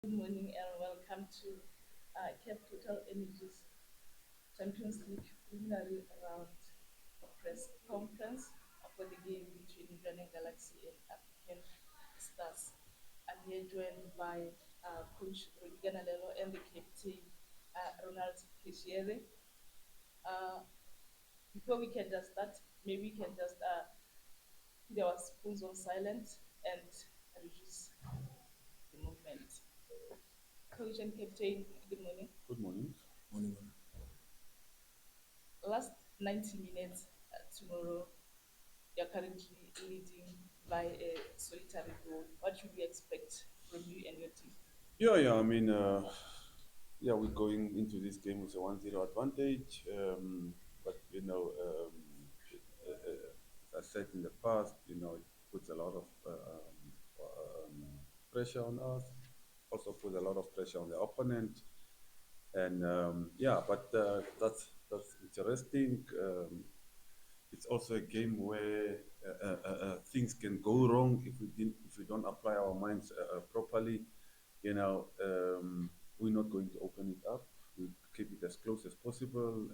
Morning and welcome to CAF Total Energies Champions League preliminary round press conference for the game between Jwaneng Galaxy and African Stars. I'm here joined by Coach Rudy Ganalelo and the captain Ronald Kishiere. Uh, Before we can just start, maybe we can just put our phones on silent and reduce the movement. Coach and captain, good morning. Good morning. Morning. Last 90 minutes tomorrow, you're currently leading by a solitary goal. What should we expect from you and your team? Yeah. We're going into this game with a 1-0 advantage. But as I said in the past, it puts a lot of pressure on us. Also puts a lot of pressure on the opponent. And that's interesting. It's also a game where things can go wrong if we don't apply our minds properly. You know, we're not going to open it up. We keep it as close as possible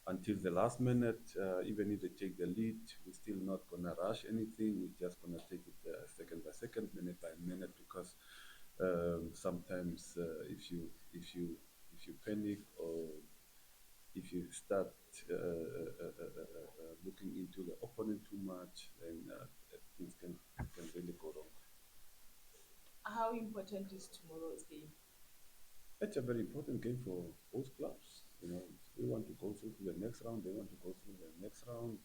until the last minute. Even if they take the lead, we're still not gonna rush anything. We're just gonna take it second by second, minute by minute, because sometimes if you panic or if you start looking into the opponent too much, then things can really go wrong. How important is tomorrow's game? It's a very important game for both clubs. We want to go through to the next round. They want to go through the next round,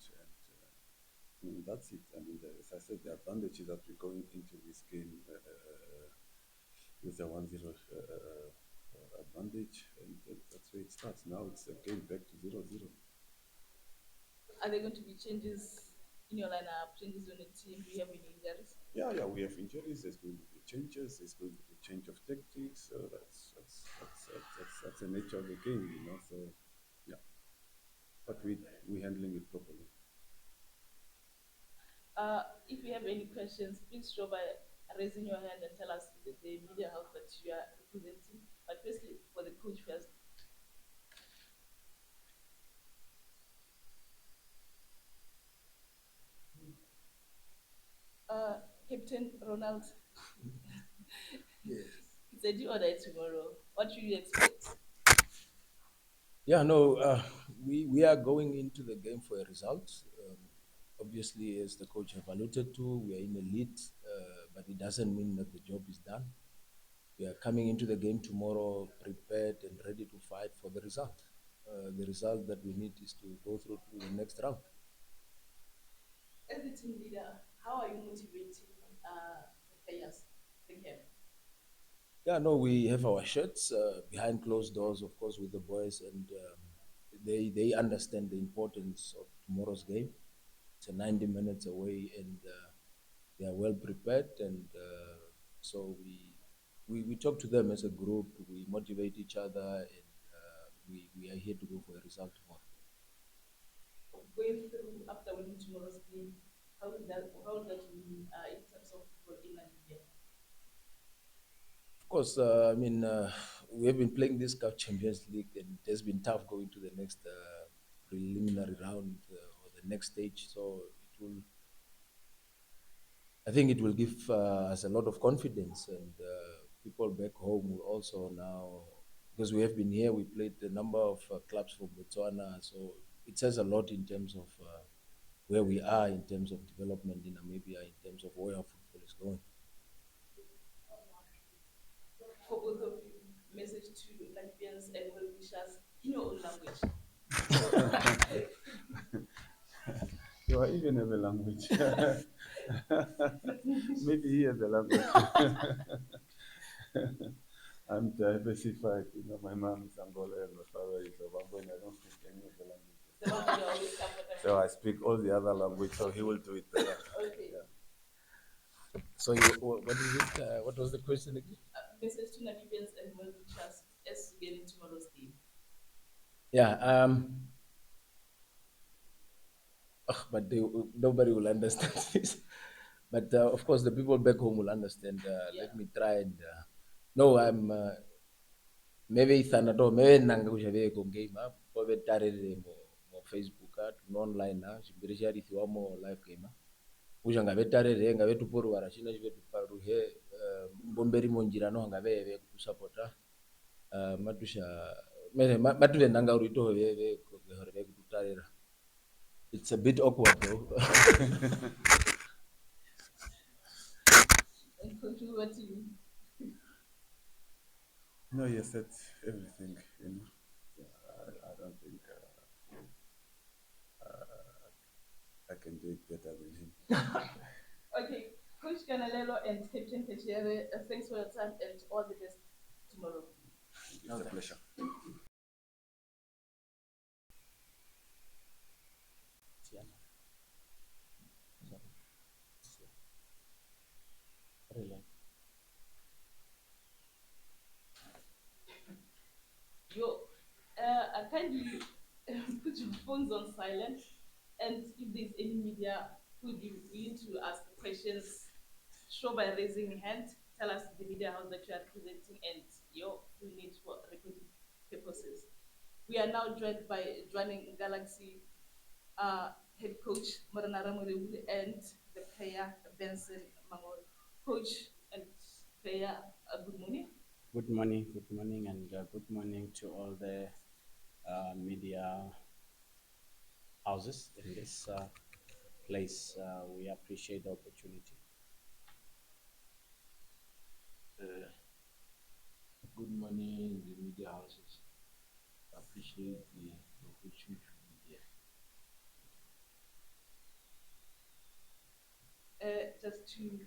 and that's it. I mean, as I said, the advantage is that we're going into this game with a 1-0 advantage, and that's where it starts. Now it's a game back to 0-0. Are there going to be changes in your lineup, changes on the team? Do you have any injuries? Yeah, we have injuries. There's going to be changes. There's going to be change of tactics. So that's the nature of the game. So yeah, but we handling it properly. If you have any questions, please show by raising your hand and tell us the media house that you are representing. But firstly, for the coach first, uh, Captain Ronald, Yes. it's a do or die tomorrow. What should you expect? Yeah, no, we are going into the game for a result. Obviously, as the coach have alluded to, we are in a lead, but it doesn't mean that the job is done. We are coming into the game tomorrow prepared and ready to fight for the result. The result that we need is to go through to the next round. As the team leader, how are you motivating the players? Thank you. Yeah, no, we have our shirts behind closed doors, of course, with the boys, and they understand the importance of tomorrow's game. It's a 90 minutes away, and they are well prepared. And so we talk to them as a group. We motivate each other, and we are here to go for a result tomorrow. Going through after winning tomorrow's game, how will that mean in terms of football in Namibia? Of course, I mean, we have been playing this CAF Champions League, and it has been tough going to the next preliminary round or the next stage. So I think it will give us a lot of confidence, and people back home will also now, because we have been here, we played a number of clubs from Botswana, so it says a lot in terms of where we are in terms of development in Namibia, in terms of where our football is going. For both of you, message to Namibians and well wishers in your own language. You are even have a language. Maybe he has a language. I'm diversified. My mom is Angolan, my father is Zimbabwean. I don't speak any of the languages. The one that you always comfortable. So I speak all the other language, so he will do it better. Okay. Yeah. So, what is it? What was the question again? Message to Namibians and well wishers as you get into tomorrow's game. Yeah, but nobody will understand this. But of course, the people back home will understand. Yeah. Let me try and No, I'm maybe thanato maybe nanga kushave ko game up kobe tarere mo Facebook at no online na chimbirishari thiwa mo live game usha ngave tarere ngave tuporo wara china chive tuparu he mbomberi monjira no ngave ve kutusapota matusha mene matuve nanga urito ve hore ve kututarera. It's a bit awkward though. And coach, what to you? No, you said everything. You know, I don't think I can do it better than him. Okay, Coach Canalelo and Captain Kachiere, thanks for your time and all the best tomorrow. It's a pleasure. Yo, kindly put your phones on silent, and if there's any media who would be willing to ask questions, show by raising hand, tell us the media house that you are representing and your full name for recording purposes. We are now joined by Jwaneng Galaxy head coach Maranara Murebu and the player Benson Mangol. Coach and player, good morning. Good morning, and good morning to all the media houses in this place. We appreciate the opportunity. Good morning, the media houses. Appreciate the opportunity to be here. Just to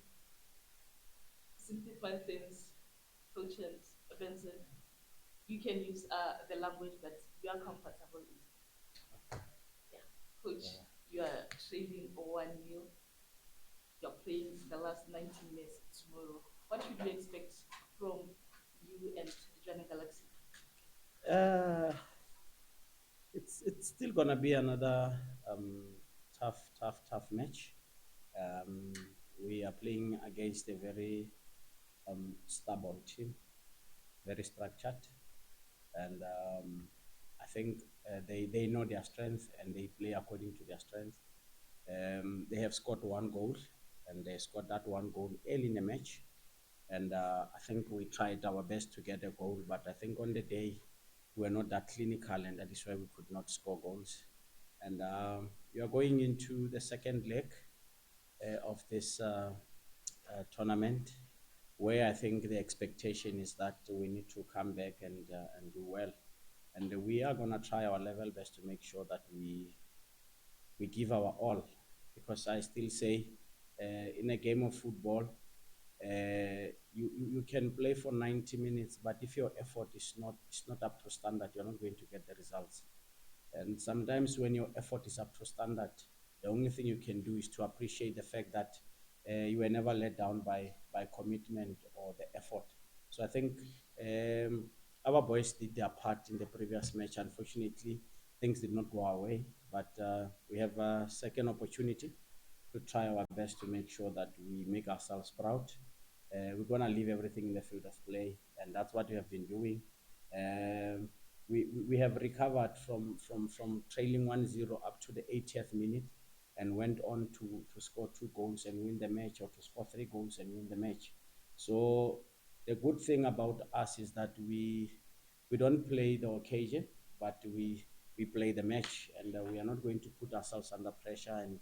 simplify things, Coach and Benson, you can use the language that you are comfortable with. Yeah. Coach, you are trailing 1-0. You're playing the last 90 minutes tomorrow. What should you expect from you and Jwaneng Galaxy? Uh, it's still gonna be another tough match. Um, we are playing against a very stubborn team, very structured, and I think they know their strength and they play according to their strength. They have scored one goal, and they scored that one goal early in the match. And I think we tried our best to get a goal, but I think on the day we were not that clinical, and that is why we could not score goals. And we are going into the second leg of this tournament, where I think the expectation is that we need to come back and do well. And we are gonna try our level best to make sure that we give our all, because I still say in a game of football, you can play for 90 minutes, but if your effort is not up to standard, you're not going to get the results. And sometimes when your effort is up to standard, the only thing you can do is to appreciate the fact that you were never let down by commitment or the effort. So I think our boys did their part in the previous match. Unfortunately, things did not go our way, but we have a second opportunity to try our best to make sure that we make ourselves proud. We're going to leave everything in the field of play, and that's what we have been doing. Um, we have recovered from trailing 1-0 up to the 80th minute and went on to score 2 goals and win the match, or to score 3 goals and win the match. So the good thing about us is that we don't play the occasion, but we play the match, and we are not going to put ourselves under pressure and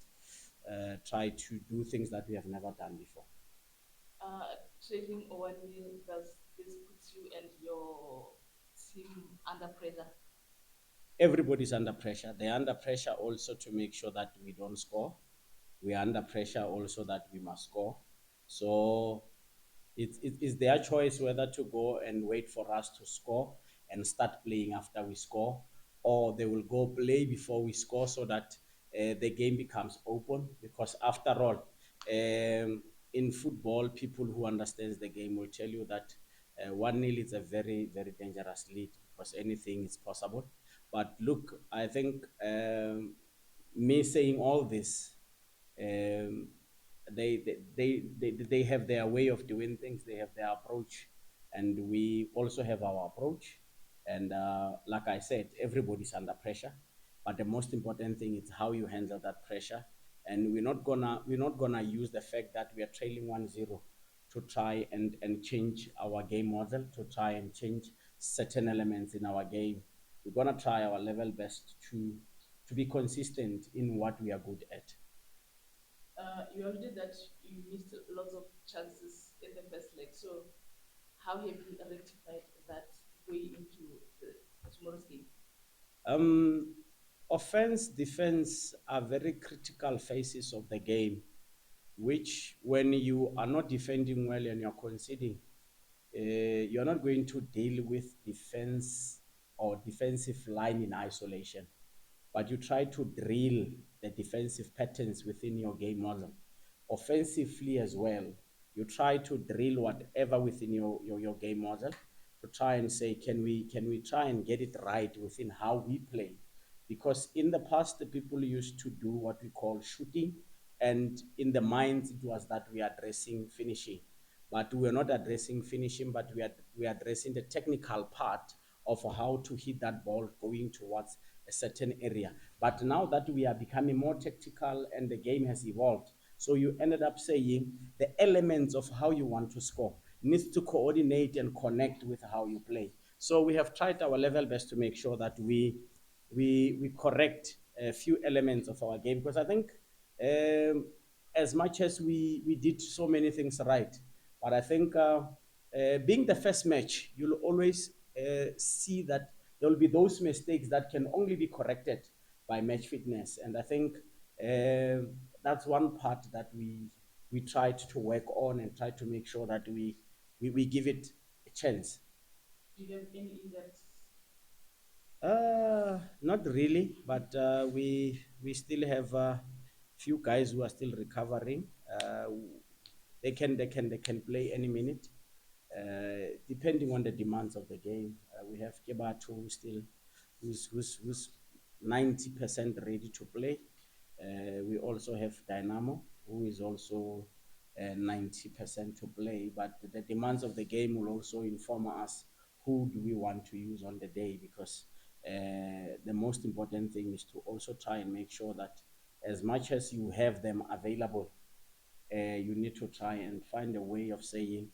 try to do things that we have never done before. Trailing 1-0, does this put you and your team under pressure? Everybody's under pressure. They're under pressure also to make sure that we don't score. We are under pressure also that we must score. So it's their choice whether to go and wait for us to score and start playing after we score, or they will go play before we score, so that the game becomes open. Because after all, in football, people who understands the game will tell you that 1-0 is a very, very dangerous lead, because anything is possible. But look, I think me saying all this, um, they have their way of doing things. They have their approach. And we also have our approach. And like I said, everybody's under pressure. But the most important thing is how you handle that pressure. And we're not gonna use the fact that we are trailing 1-0 to try and change our game model, to try and change certain elements in our game. We're gonna try our level best to be consistent in what we are good at. You alluded that you missed lots of chances in the first leg. So, how have you rectified that way into tomorrow's game? Um, Offense, defense are very critical phases of the game, which when you are not defending well and you're conceding, you're not going to deal with defense or defensive line in isolation, but you try to drill the defensive patterns within your game model. Offensively as well, you try to drill whatever within your game model to try and say, can we try and get it right within how we play? Because in the past, the people used to do what we call shooting, and in the minds it was that we are addressing finishing, but we are not addressing finishing, but we are addressing the technical part of how to hit that ball going towards a certain area. But now that we are becoming more tactical and the game has evolved, so you ended up saying the elements of how you want to score needs to coordinate and connect with how you play. So we have tried our level best to make sure that we correct a few elements of our game, because I think um, as much as we did so many things right, but I think being the first match, you'll always see that there will be those mistakes that can only be corrected by match fitness. And I think that's one part that we tried to work on and try to make sure that we give it a chance. Do you have any injuries? Not really, but we still have a few guys who are still recovering. They can play any minute, depending on the demands of the game. We have Kebatu who still who's 90% ready to play. We also have Dynamo who is also 90% to play, but the demands of the game will also inform us who do we want to use on the day, because the most important thing is to also try and make sure that as much as you have them available, you need to try and find a way of saying,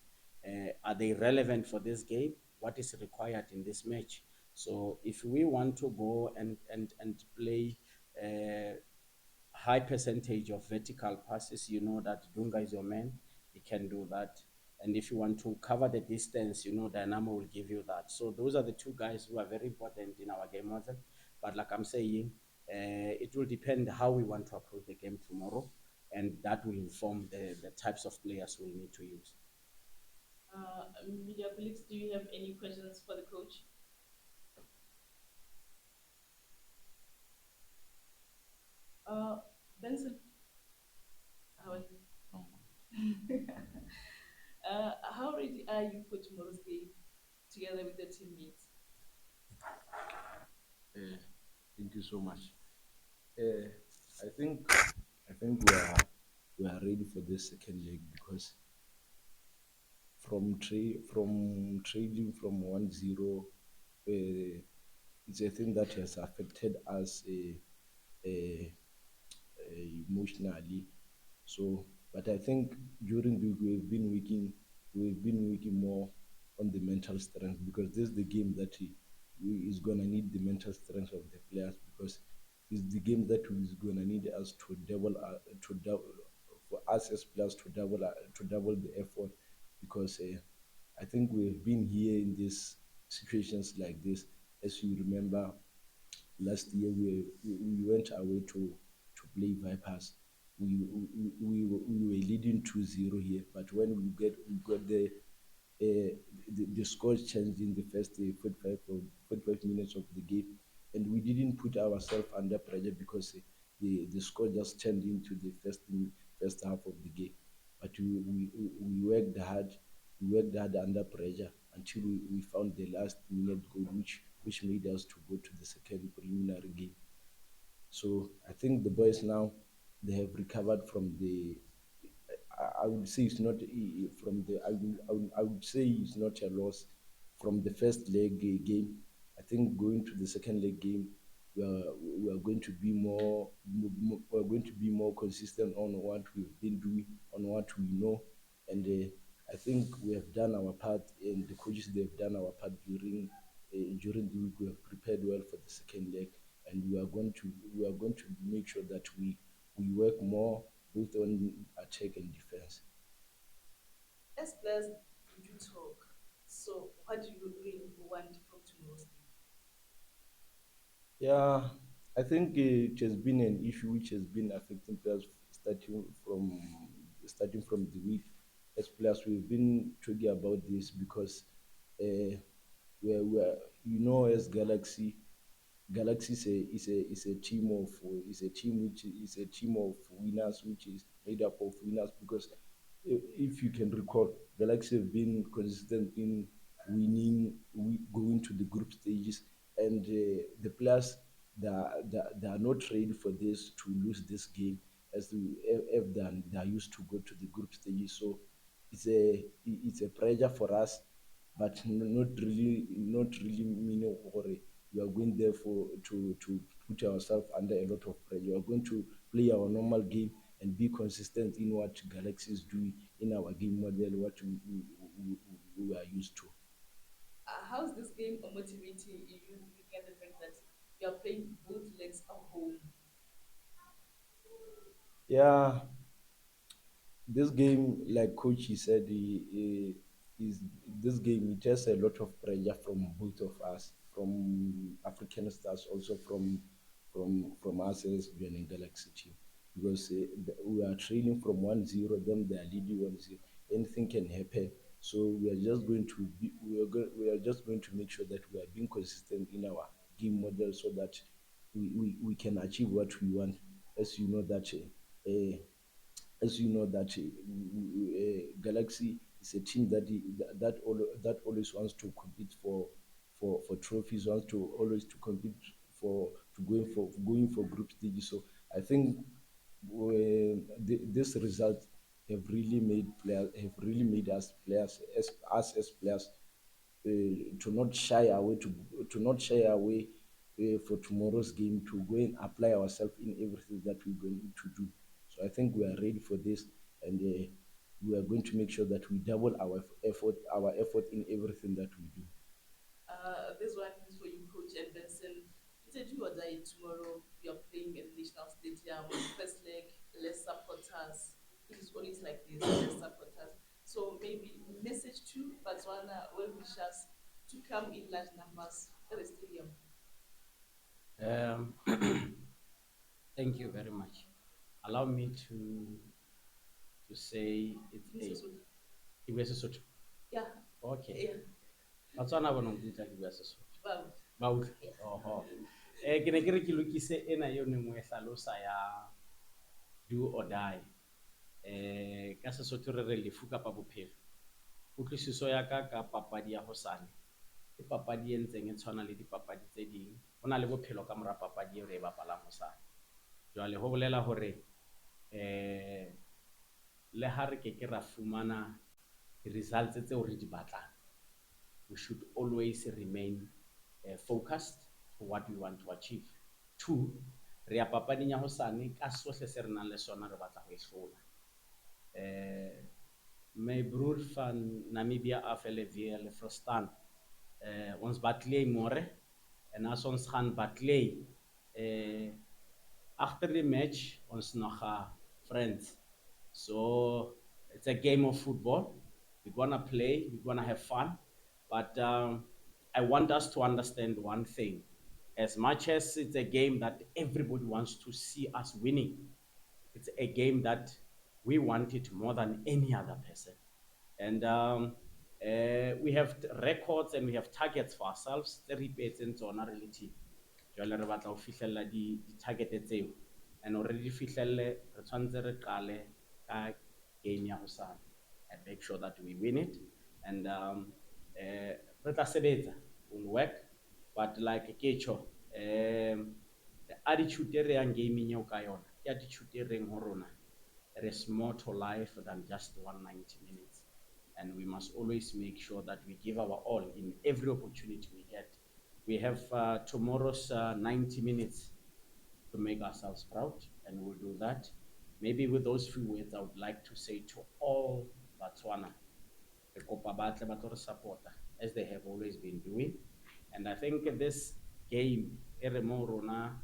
are they relevant for this game? What is required in this match? So if we want to go and play high percentage of vertical passes, you know that Dunga is your man. He can do that. And if you want to cover the distance, you know Dynamo will give you that. So those are the two guys who are very important in our game model. But like I'm saying, it will depend how we want to approach the game tomorrow, and that will inform the types of players we'll need to use. Media colleagues, do you have any questions for the coach? Uh, Benson, how are you? How ready are you for tomorrow's game together with the teammates? Uh, thank you so much. Uh, I think we are ready for this second leg because from trailing from 1-0, it's a thing that has affected us emotionally. So, but I think during the week we've been working more on the mental strength, because this is the game that is gonna need the mental strength of the players, because it's the game that is gonna need us for us as players to double the effort, because I think we've been here in these situations like this. As you remember, last year we went away to play Vipers. We were leading 2-0 here, but when we got the score changed in the first 45 minutes of the game, and we didn't put ourselves under pressure because the score just turned into the first half of the game. But we worked hard under pressure until we found the last minute goal, which made us to go to the second preliminary game. So I think the boys now, they have recovered from the, I would would say it's not from the. I would say it's not a loss from the first leg game. I think going to the second leg game, we are going to be we are going to be more consistent on what we've been doing, on what we know, and I think we have done our part, and the coaches they've done our part during the week. We have prepared well for the second leg, and we are going to make sure that we work more both on attack and defense. As players, we do talk. So, what do you really want from tomorrow's game? Yeah, I think it has been an issue which has been affecting players starting from the week. As players, we've been talking about this because uh, we're as Galaxy is a team of winners, which is made up of winners. Because if you can recall, Galaxy have been consistent in going to the group stages, and the players they are not ready for this to lose this game, as if they are used to go to the group stages. So it's a pressure for us, but not really meaning we are going there to put ourselves under a lot of pressure. We are going to play our normal game and be consistent in what Galaxy is doing in our game model, what we are used to. How's this game motivating you, looking at the fact that you are playing both legs at home? Yeah, this game, like coach he said, is this game. It has a lot of pressure from both of us, from African stars, also from us as Jwaneng Galaxy team, because we are trailing from 1-0, then they are leading 1-0. Anything can happen. So we are just going to make sure that we are being consistent in our game model, so that we can achieve what we want. As you know that. As you know that Galaxy is a team that always wants to compete for trophies, wants to always to compete to going for group stages. So I think this result have really made us as players to not shy away for tomorrow's game, to go and apply ourselves in everything that we're going to do. So I think we are ready for this, and we are going to make sure that we double our effort in everything that we do. This one is for you, Coach and Benson. It's a do or die tomorrow. We are playing at the National Stadium. First leg, less supporters. It is always like this, less supporters. So maybe message to Botswana well wishers to come in large numbers at the stadium. Um, thank you very much. Allow me to say it's This is a what- ke bua Sesotho. Yeah, Okay. yeah. Batswana ba nang utlwa ke bua Sesotho. Well, Ba utlwa? Oho. Ke ne ke re ke lokise ena eo neng o e hlalosa ya do or die. Ka Sesotho re re lefu kapa bophelo. Kutlwisiso ya ka papadi ya hosane ke papadi e ntseng e tshwana le dipapadi tse ding. Ho na le bophelo ka mora papadi eo re e bapalang hosane. Jwale ho bolela hore le ha re ke ra fumana di-results tseo re di batlang, we should always remain focused to what we want to achieve. Two, re ya papading ya hosane ka sohle se re nang le sona re batla ho e hlola. My broer van Namibia af hulle weer hulle verstaan. Ons batlei môre en as ons gaan batlei agter die match ons nog friends. So it's a game of football. We're gonna play, we're gonna have fun, but I want us to understand one thing. As much as it's a game that everybody wants to see us winning, it's a game that we want it more than any other person. And we have records and we have targets for ourselves. Tse re ipeetseng tsona re le team. Jwale re batla ho fihlella di-target tseo. And already di fihlelle re tshwanetse re qale ka game ya hosane and make sure that we win it. And re tla sebetsa, we'll work, but like ke tjho, attitude e re yang gaming eo ka yona ke attitude e reng ho rona there is more to life than just 190 minutes. And we must always make sure that we give our all in every opportunity we get. We have tomorrow's 90 minutes to make ourselves proud, and we'll do that. Maybe with those few words, I would like to say to all Batswana, re kopa ba tle ba tlo re support-a, as they have always been doing. And I think this game, e re mo rona,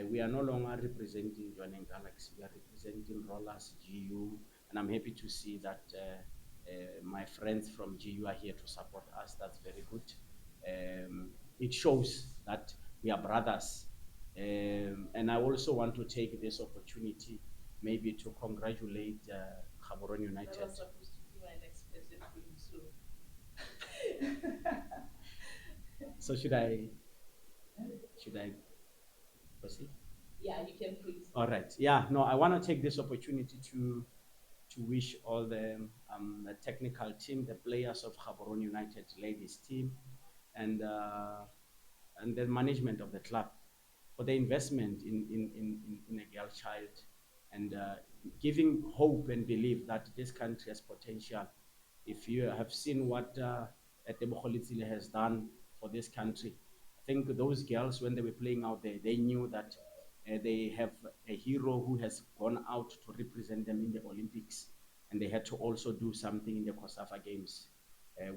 we are no longer representing Jwaneng Galaxy, we are representing Rollers, GU, and I'm happy to see that my friends from GU are here to support us. That's very good. It shows that we are brothers. And I also want to take this opportunity maybe to congratulate Gaborone That United. was supposed to be my next question for you, so. So should I proceed? Yeah, you can please. All right. Yeah. No, I want to take this opportunity to wish all the technical team, the players of Gaborone United ladies team, and the management of the club for the investment in a girl child, and giving hope and belief that this country has potential. If you have seen what Tebogo Letsile has done for this country, I think those girls, when they were playing out there, they knew that they have a hero who has gone out to represent them in the Olympics, and they had to also do something in the COSAFA Games.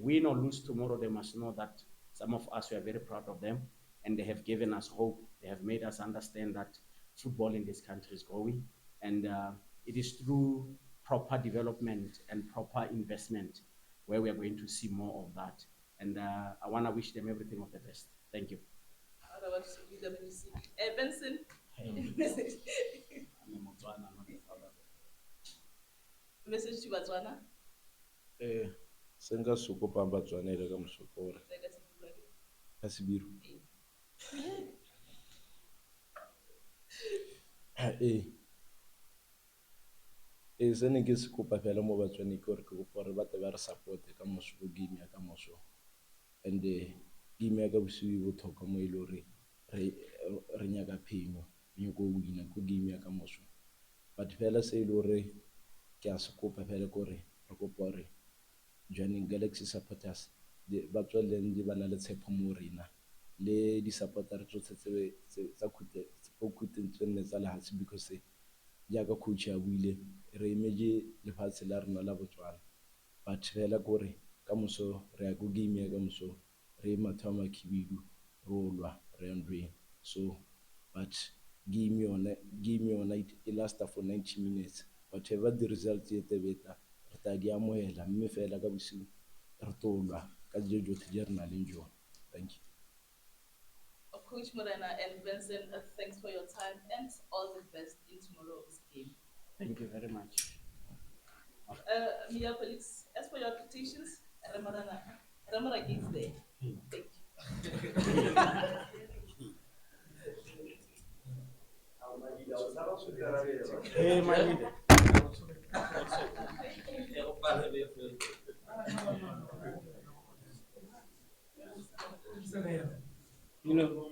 Win or lose tomorrow, they must know that some of us were very proud of them, and they have given us hope. They have made us understand that football in this country is growing, and it is through proper development and proper investment where we are going to see more of that. And I want to wish them everything of the best. Thank you. Otherwise, BWC. Benson. I'm a Motswana, not a South African. Message to Batswana. Se nka se kopang Batswana ile ka mosopore ka Sebiru. Se ne ke se kopa fela mo Batswaneng ke gore ke kopa gore ba tle ba re support-e ka moso go game ya ka moso, and game ya ka bosiu e botlhokwa mo e le gore re nyaka phenyo, re nyaka go wina ko game ya ka moso. But fela se e le gore ke a se kopa fela ke gore re kopa gore Jwaneng Galaxy supporters ba tsweleng di ba na le tshepo mo rena, le di-supporter tsotlhe tsa khuteng tse nne tsa lefatshe, because jaaka coach a buile re emetse lefatshe la rena la Botswana. But fela ke gore ka moso re ya go game ya ka moso, re matho a makhibidu, re olwa re ya ndweng. So but game yona e lasta for 90 minutes, whatever the results e tebeta re tla di amohela, mme fela ka bosiu re tolwa ka dijo jotlhe di re nang le jone. Thank you. Coach Morena and Benson, thanks for your time and all the best in tomorrow's game. Thank you very much. Media colleagues, as for your quotations, Ramara gets there. Thank you. Hey, my leader. You know,